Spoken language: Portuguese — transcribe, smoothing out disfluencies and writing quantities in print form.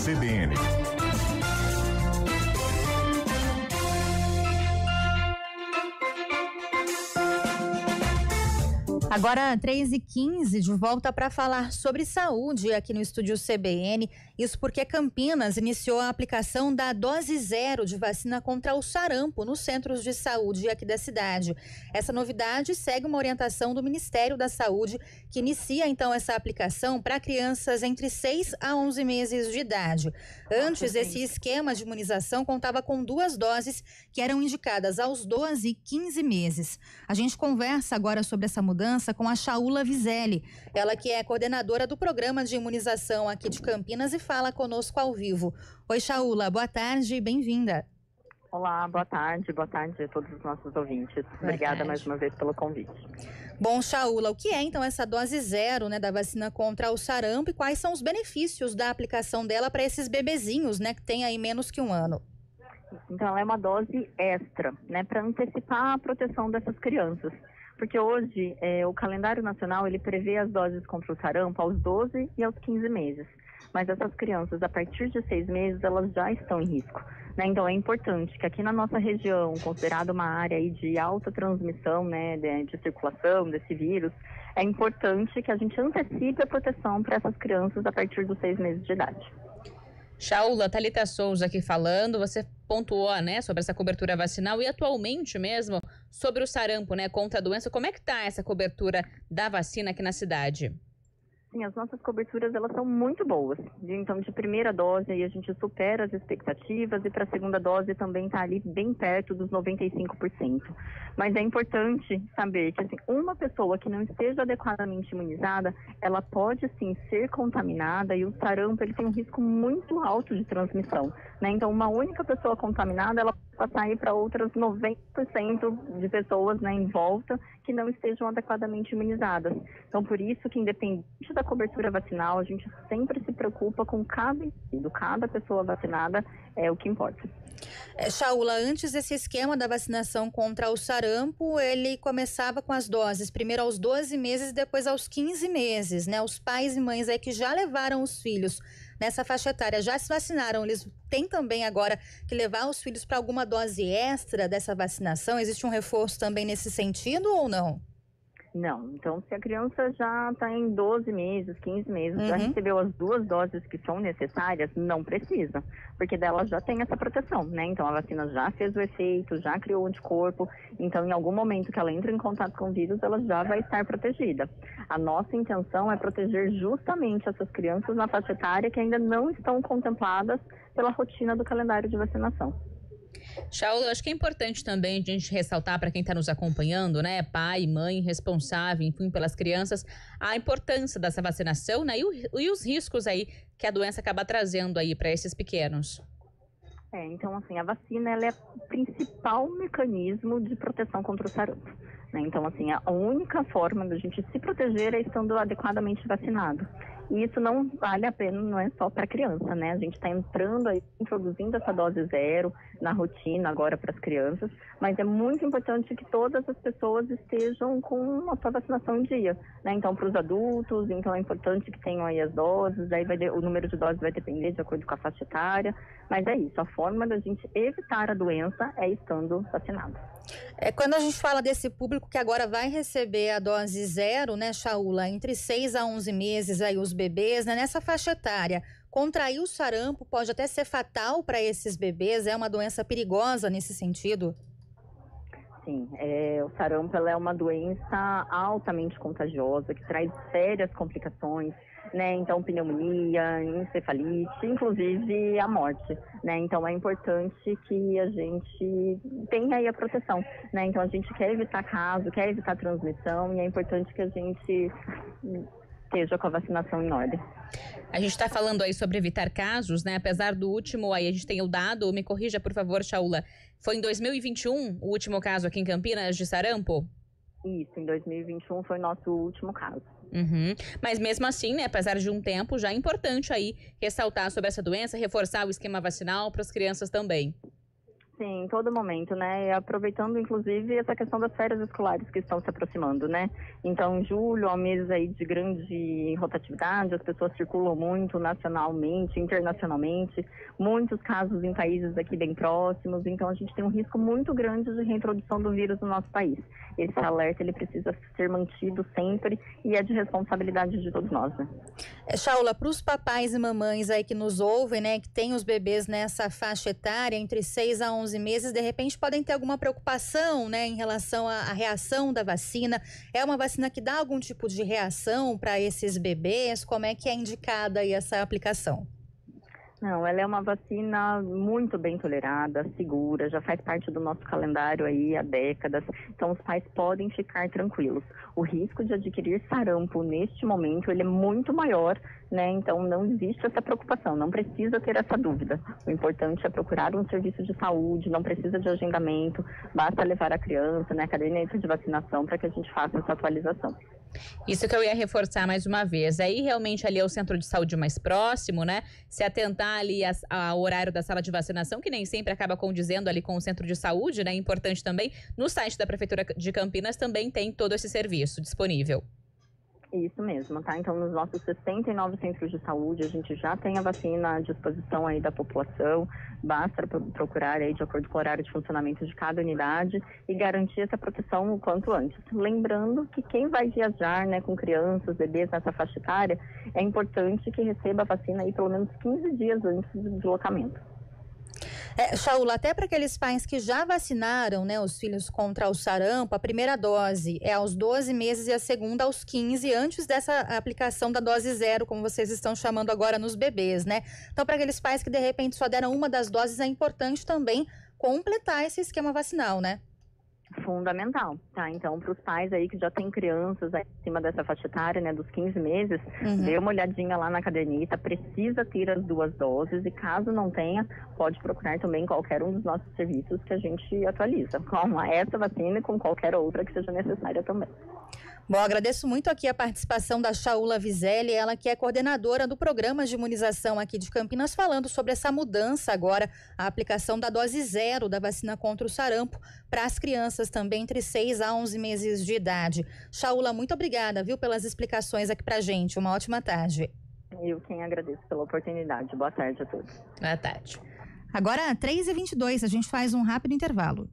CBN. Agora, 3h15, de volta para falar sobre saúde aqui no estúdio CBN. Isso porque Campinas iniciou a aplicação da dose zero de vacina contra o sarampo nos centros de saúde aqui da cidade. Essa novidade segue uma orientação do Ministério da Saúde, que inicia então essa aplicação para crianças entre 6 a 11 meses de idade. Antes, esse esquema de imunização contava com 2 doses que eram indicadas aos 12 e 15 meses. A gente conversa agora sobre essa mudança com a Shaula Vizelli, ela que é coordenadora do programa de imunização aqui de Campinas e fala conosco ao vivo. Oi, Shaula, boa tarde e bem-vinda. Olá, boa tarde a todos os nossos ouvintes. Obrigada mais uma vez pelo convite. Bom, Shaula, o que é então essa dose zero, da vacina contra o sarampo e quais são os benefícios da aplicação dela para esses bebezinhos, que têm aí menos que 1 ano? Então, ela é uma dose extra, para antecipar a proteção dessas crianças. Porque hoje o calendário nacional ele prevê as doses contra o sarampo aos 12 e aos 15 meses. Mas essas crianças, a partir de 6 meses, elas já estão em risco. Então é importante que aqui na nossa região, considerada uma área aí de alta transmissão, de circulação desse vírus, é importante que a gente antecipe a proteção para essas crianças a partir dos 6 meses de idade. Shaula, Thalita Souza aqui falando, você pontuou, sobre essa cobertura vacinal e atualmente mesmo sobre o sarampo, contra a doença. Como é que está essa cobertura da vacina aqui na cidade? Sim, as nossas coberturas, elas são muito boas. Então, de primeira dose, aí a gente supera as expectativas e para a segunda dose também está ali bem perto dos 95%. Mas é importante saber que, uma pessoa que não esteja adequadamente imunizada, ela pode, sim, ser contaminada e o sarampo, ele tem um risco muito alto de transmissão, Então, uma única pessoa contaminada, ela pode passar aí para outras 90% de pessoas, em volta que não estejam adequadamente imunizadas. Então, por isso que, independente da cobertura vacinal, a gente sempre se preocupa com cada indivíduo, cada pessoa vacinada é o que importa. Shaula, antes desse esquema da vacinação contra o sarampo, ele começava com as doses, primeiro aos 12 meses e depois aos 15 meses, Os pais e mães aí que já levaram os filhos nessa faixa etária, já se vacinaram, eles têm também agora que levar os filhos para alguma dose extra dessa vacinação? Existe um reforço também nesse sentido ou não? Não, então se a criança já está em 12 meses, 15 meses, já recebeu as 2 doses que são necessárias, não precisa, porque dela já tem essa proteção, Então a vacina já fez o efeito, já criou o anticorpo, então em algum momento que ela entra em contato com o vírus, ela já vai estar protegida. A nossa intenção é proteger justamente essas crianças na faixa etária que ainda não estão contempladas pela rotina do calendário de vacinação. Shaula, eu acho que é importante também a gente ressaltar para quem está nos acompanhando, pai, mãe, responsável, enfim, pelas crianças, a importância dessa vacinação, e os riscos aí que a doença acaba trazendo aí para esses pequenos. Então, a vacina, ela é o principal mecanismo de proteção contra o sarampo, Então, a única forma da gente se proteger é estando adequadamente vacinado. E isso não vale a pena, não é só para criança, A gente está entrando aí, introduzindo essa dose zero na rotina agora para as crianças, mas é muito importante que todas as pessoas estejam com a sua vacinação em dia, Então, para os adultos, então é importante que tenham aí as doses, aí o número de doses vai depender de acordo com a faixa etária, mas é isso, a forma da gente evitar a doença é estando vacinado. Quando a gente fala desse público que agora vai receber a dose zero, Shaula, entre 6 a 11 meses aí os bebês, nessa faixa etária, contrair o sarampo pode até ser fatal para esses bebês, é uma doença perigosa nesse sentido? Sim, o sarampo ela é uma doença altamente contagiosa, que traz sérias complicações, Então, pneumonia, encefalite, inclusive a morte, Então, é importante que a gente tenha aí a proteção, Então, a gente quer evitar caso, quer evitar transmissão e é importante que a gente esteja com a vacinação em ordem. A gente está falando aí sobre evitar casos, Apesar do último, aí a gente tem o dado, me corrija por favor, Shaula, foi em 2021 o último caso aqui em Campinas de sarampo? Isso, em 2021 foi nosso último caso. Mas mesmo assim, apesar de um tempo, já é importante aí ressaltar sobre essa doença, reforçar o esquema vacinal para as crianças também. Sim, em todo momento, né? E aproveitando, inclusive, essa questão das férias escolares que estão se aproximando, né? Então, julho é um mês aí de grande rotatividade, as pessoas circulam muito nacionalmente, internacionalmente, muitos casos em países aqui bem próximos, então a gente tem um risco muito grande de reintrodução do vírus no nosso país. Esse alerta, ele precisa ser mantido sempre e é de responsabilidade de todos nós, né? Shaula, para os papais e mamães aí que nos ouvem, né, que têm os bebês nessa faixa etária, entre 6 a 11 meses, de repente podem ter alguma preocupação, né, em relação à reação da vacina. É uma vacina que dá algum tipo de reação para esses bebês? Como é que é indicada aí essa aplicação? Não, ela é uma vacina muito bem tolerada, segura, já faz parte do nosso calendário aí há décadas, então os pais podem ficar tranquilos. O risco de adquirir sarampo neste momento, ele é muito maior, né? Então não existe essa preocupação, não precisa ter essa dúvida. O importante é procurar um serviço de saúde, não precisa de agendamento, basta levar a criança, né, a caderneta de vacinação para que a gente faça essa atualização. Isso que eu ia reforçar mais uma vez. Aí realmente ali é o centro de saúde mais próximo, né? Se atentar ali ao horário da sala de vacinação, que nem sempre acaba condizendo ali com o centro de saúde, né? Importante também. No site da Prefeitura de Campinas também tem todo esse serviço disponível. Isso mesmo, tá? Então, nos nossos 69 centros de saúde, a gente já tem a vacina à disposição aí da população, basta procurar aí de acordo com o horário de funcionamento de cada unidade e garantir essa proteção o quanto antes. Lembrando que quem vai viajar, né, com crianças, bebês nessa faixa etária, é importante que receba a vacina aí pelo menos 15 dias antes do deslocamento. Shaula, até para aqueles pais que já vacinaram, né, os filhos contra o sarampo, a primeira dose é aos 12 meses e a segunda aos 15, antes dessa aplicação da dose 0, como vocês estão chamando agora nos bebês, né? Então, para aqueles pais que de repente só deram uma das doses, é importante também completar esse esquema vacinal, né? Fundamental, tá? Então, para os pais aí que já têm crianças acima dessa faixa etária, né, dos 15 meses, dê uma olhadinha lá na caderneta, precisa ter as 2 doses e caso não tenha, pode procurar também qualquer um dos nossos serviços que a gente atualiza, com essa vacina e com qualquer outra que seja necessária também. Bom, agradeço muito aqui a participação da Shaula Vizelli, ela que é coordenadora do programa de imunização aqui de Campinas, falando sobre essa mudança agora, a aplicação da dose 0 da vacina contra o sarampo para as crianças também entre 6 a 11 meses de idade. Shaula, muito obrigada, viu, pelas explicações aqui pra gente. Uma ótima tarde. Eu quem agradeço pela oportunidade. Boa tarde a todos. Boa tarde. Agora, 3h22, a gente faz um rápido intervalo.